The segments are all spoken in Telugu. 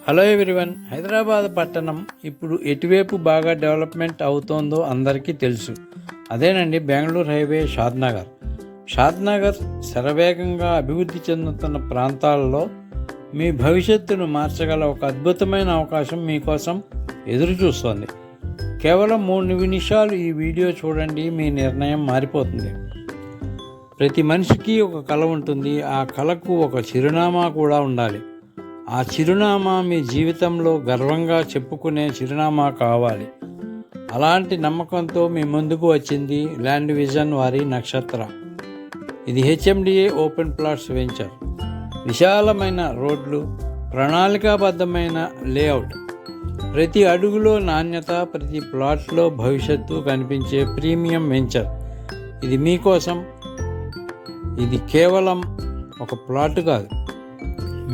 Hello everyone. హైదరాబాద్ పట్టణం ఇప్పుడు ఎటువైపు బాగా డెవలప్మెంట్ అవుతోందో అందరికీ తెలుసు. అదేనండి బెంగళూరు హైవే షాద్నగర్ శరవేగంగా అభివృద్ధి చెందుతున్న ప్రాంతాల్లో మీ భవిష్యత్తును మార్చగల ఒక అద్భుతమైన అవకాశం మీకోసం ఎదురు చూస్తోంది. కేవలం 3 నిమిషాలు ఈ వీడియో చూడండి, మీ నిర్ణయం మారిపోతుంది. ప్రతి మనిషికి ఒక కల ఉంటుంది. ఆ కలకు ఒక చిరునామా కూడా ఉండాలి. ఆ చిరునామా మీ జీవితంలో గర్వంగా చెప్పుకునే చిరునామా కావాలి. అలాంటి నమ్మకంతో మీ ముందుకు వచ్చింది ల్యాండ్ విజన్ వారి నక్షత్ర. ఇది HMDA ఓపెన్ ప్లాట్స్ వెంచర్. విశాలమైన రోడ్లు, ప్రణాళికాబద్ధమైన లేఅవుట్, ప్రతి అడుగులో నాణ్యత, ప్రతి ప్లాట్లో భవిష్యత్తు కనిపించే ప్రీమియం వెంచర్. ఇది మీకోసం. ఇది కేవలం ఒక ప్లాట్ కాదు,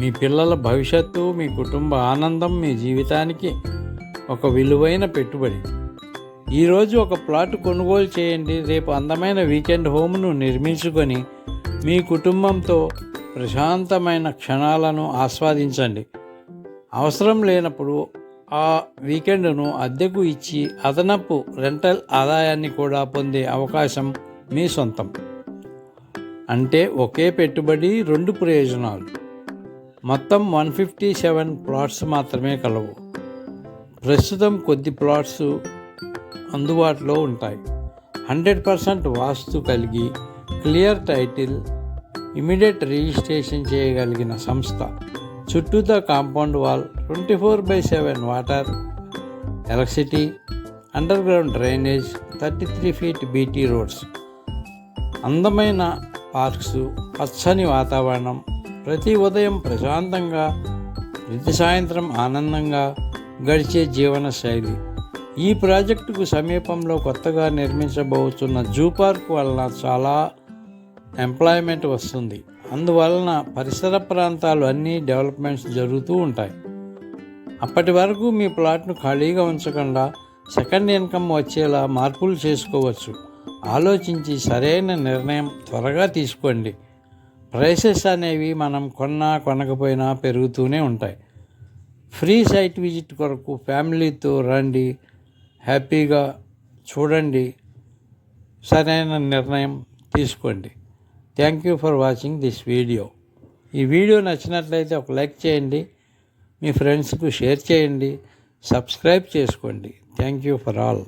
మీ పిల్లల భవిష్యత్తు, మీ కుటుంబ ఆనందం, మీ జీవితానికి ఒక విలువైన పెట్టుబడి. ఈరోజు ఒక ప్లాట్ కొనుగోలు చేయండి. రేపు అందమైన వీకెండ్ హోమ్ను నిర్మించుకొని మీ కుటుంబంతో ప్రశాంతమైన క్షణాలను ఆస్వాదించండి. అవసరం లేనప్పుడు ఆ వీకెండ్ను అద్దెకు ఇచ్చి అదనపు రెంటల్ ఆదాయాన్ని కూడా పొందే అవకాశం మీ సొంతం. అంటే ఒకే పెట్టుబడి, 2 ప్రయోజనాలు. మొత్తం 157 ప్లాట్స్ మాత్రమే కలవు. ప్రస్తుతం కొద్ది ప్లాట్స్ అందుబాటులో ఉంటాయి. 100% వాస్తు కలిగి, క్లియర్ టైటిల్, ఇమీడియట్ రిజిస్ట్రేషన్ చేయగలిగిన సంస్థ. చుట్టూతా compound wall, 24/7 water, electricity, underground drainage, 33 feet BT roads, అందమైన పార్క్స్, పచ్చని వాతావరణం, ప్రతి ఉదయం ప్రశాంతంగా, ప్రతి సాయంత్రం ఆనందంగా గడిచే జీవన శైలి. ఈ ప్రాజెక్టుకు సమీపంలో కొత్తగా నిర్మించబోతున్న జూ పార్క్ వలన చాలా ఎంప్లాయ్మెంట్ వస్తుంది. అందువలన పరిసర ప్రాంతాలు అన్నీ డెవలప్మెంట్స్ జరుగుతూ ఉంటాయి. అప్పటి వరకు మీ ప్లాట్ను ఖాళీగా ఉంచకుండా సెకండ్ ఇన్కమ్ వచ్చేలా మార్పులు చేసుకోవచ్చు. ఆలోచించి సరైన నిర్ణయం త్వరగా తీసుకోండి. ప్రైసెస్ అనేవి మనం కొనకపోయినా పెరుగుతూనే ఉంటాయి. ఫ్రీ సైట్ విజిట్ కొరకు ఫ్యామిలీతో రండి, హ్యాపీగా చూడండి, సరైన నిర్ణయం తీసుకోండి. Thank you for watching this video. ఈ వీడియో నచ్చినట్లయితే ఒక లైక్ చేయండి, మీ ఫ్రెండ్స్కు షేర్ చేయండి, సబ్స్క్రైబ్ చేసుకోండి. Thank you for all.